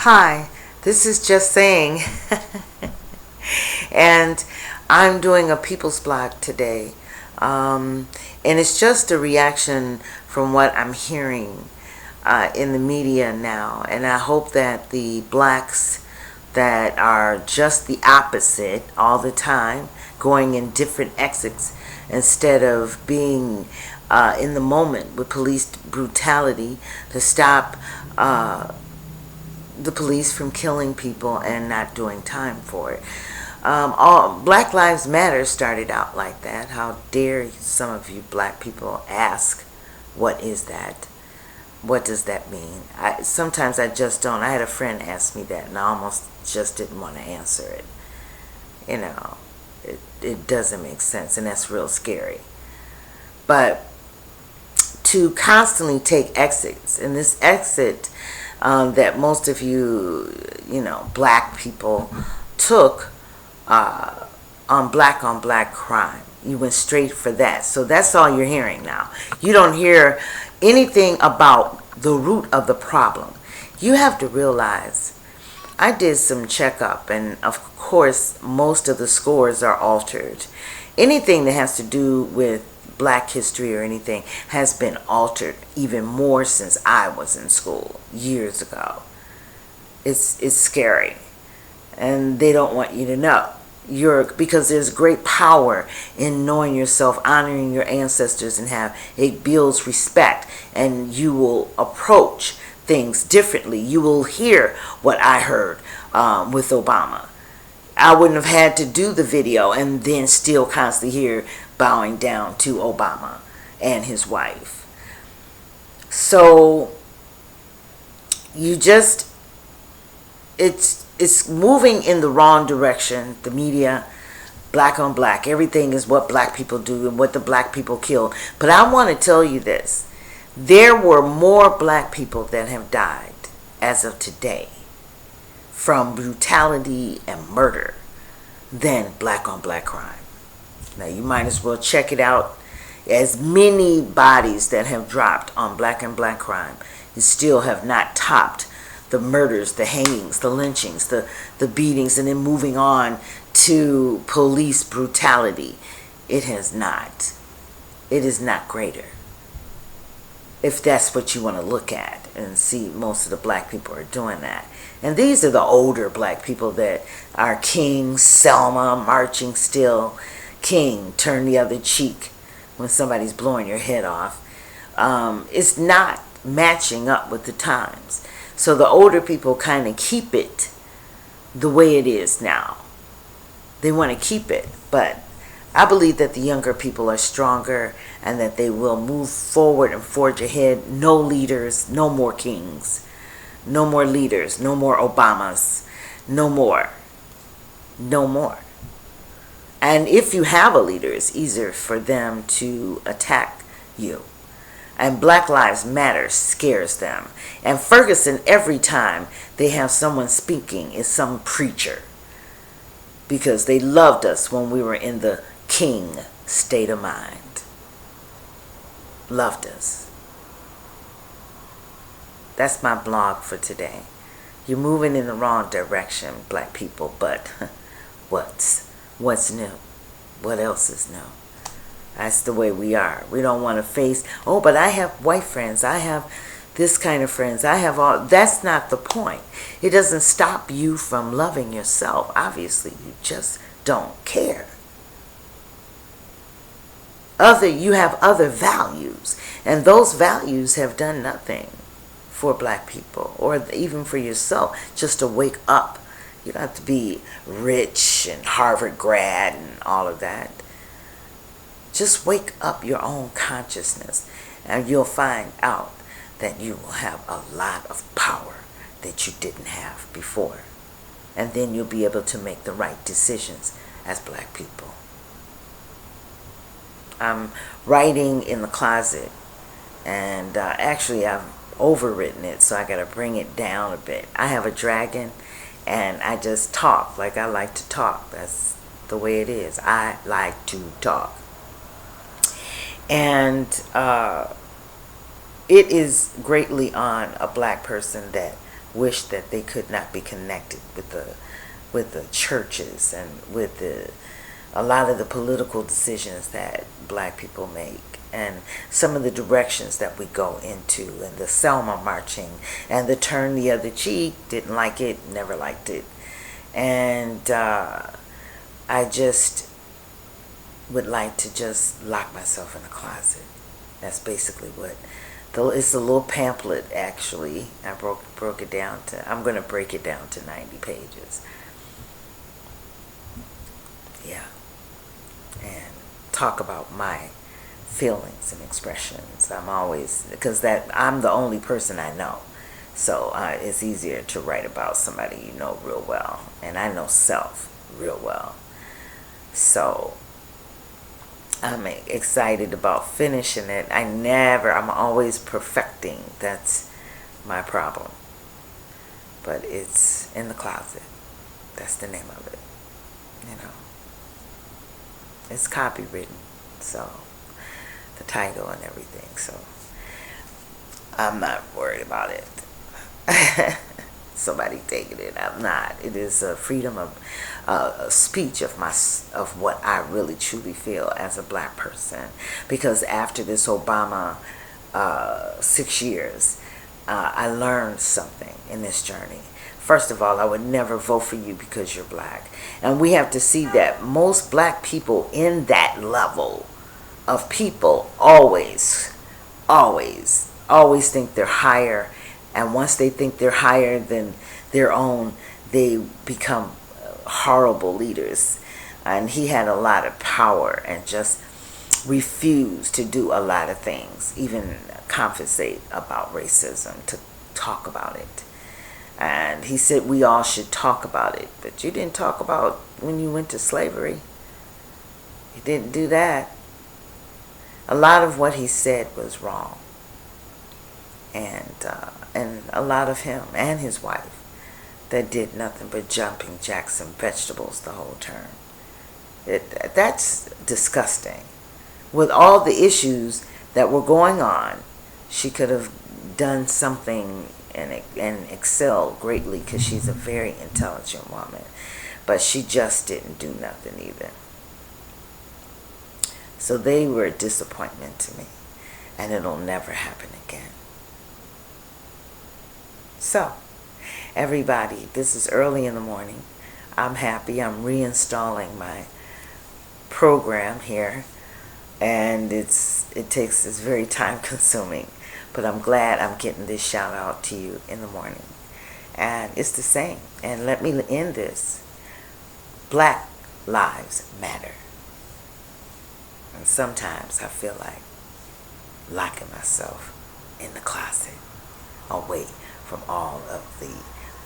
Hi, this is Just Saying, and I'm doing a People's Blog today. And it's just a reaction from what I'm hearing in the media now. And I hope that the blacks that are just the opposite all the time, going in different exits instead of being in the moment with police brutality, to stop the police from killing people and not doing time for it. Black Lives Matter started out like that. How dare some of you black people ask, what is that? What does that mean? Sometimes I just don't. I had a friend ask me that and I almost just didn't want to answer it. You know, it doesn't make sense, and that's real scary. But to constantly take exits, and this exit that most of you black people took on black crime. You went straight for that. So that's all you're hearing now. You don't hear anything about the root of the problem. You have to realize, I did some checkup, and of course most of the scores are altered. Anything that has to do with black history or anything has been altered even more since I was in school years ago. It's scary, and they don't want you to know. Because there's great power in knowing yourself, honoring your ancestors, and it builds respect, and you will approach things differently. You will hear what I heard with Obama. I wouldn't have had to do the video and then still constantly hear bowing down to Obama and his wife. So it's moving in the wrong direction. The media, black on black, everything is what black people do and what the black people kill. But I want to tell you this. There were more black people that have died as of today from brutality and murder than black on black crime. Now you might as well check it out. As many bodies that have dropped on black and black crime, you still have not topped the murders, the hangings, the lynchings, the beatings, and then moving on to police brutality. It has not. It is not greater. If that's what you want to look at and see, most of the black people are doing that. And these are the older black people that are King, Selma, marching still. King, turn the other cheek when somebody's blowing your head off. It's not matching up with the times. So the older people kind of keep it the way it is now. They want to keep it, but I believe that the younger people are stronger and that they will move forward and forge ahead. No leaders, no more kings, no more leaders, no more Obamas, no more. No more. And if you have a leader, it's easier for them to attack you. And Black Lives Matter scares them. And Ferguson, every time they have someone speaking, is some preacher. Because they loved us when we were in the king state of mind. Loved us. That's my blog for today. You're moving in the wrong direction, black people, but what's new? What else is new? That's the way we are. We don't want to face, oh, but I have white friends. I have this kind of friends. I have all. That's not the point. It doesn't stop you from loving yourself. Obviously, you just don't care. You have other values, and those values have done nothing for black people, or even for yourself, just to wake up. You don't have to be rich and Harvard grad and all of that. Just wake up your own consciousness, and you'll find out that you will have a lot of power that you didn't have before. And then you'll be able to make the right decisions as black people. I'm writing in the closet, and actually I've overwritten it, so I got to bring it down a bit. I have a dragon, and I just talk like I like to talk. That's the way it is. I like to talk. And it is greatly on a black person that wish that they could not be connected with the churches and with a lot of the political decisions that black people make, and some of the directions that we go into, and the Selma marching and the turn the other cheek. Didn't like it, never liked it. And I just would like to just lock myself in a closet. That's basically what it's a little pamphlet. Actually, I broke it down to, I'm going to break it down to 90 pages. Yeah. And talk about my feelings and expressions. I'm always, because that I'm the only person I know, so it's easier to write about somebody you know real well, and I know self real well. So I'm excited about finishing it. I'm always perfecting. That's my problem. But it's in the closet. That's the name of it. You know. It's copywritten, so the title and everything. So I'm not worried about it. Somebody taking it. I'm not. It is a freedom of speech of what I really truly feel as a black person. Because after this Obama 6 years, I learned something in this journey. First of all, I would never vote for you because you're black. And we have to see that most black people in that level of people always think they're higher. And once they think they're higher than their own, they become horrible leaders. And he had a lot of power and just refused to do a lot of things, even compensate about racism, to talk about it. And he said we all should talk about it. But you didn't talk about when you went to slavery. You didn't do that. A lot of what he said was wrong. And a lot of him and his wife that did nothing but jumping jacks and vegetables the whole term. That's disgusting. With all the issues that were going on, she could have done something and excelled greatly, because she's a very intelligent woman. But she just didn't do nothing either. So they were a disappointment to me. And it'll never happen again. So, everybody, this is early in the morning. I'm happy. I'm reinstalling my program here. And it's very time consuming. But I'm glad I'm getting this shout out to you in the morning. And it's the same. And let me end this. Black lives matter. And sometimes I feel like locking myself in the closet, away from all of the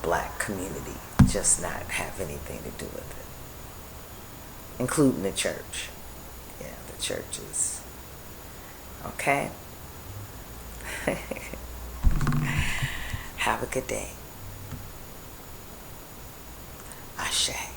black community, just not have anything to do with it. Including the church. Yeah, the churches. Okay? Have a good day. Ashe.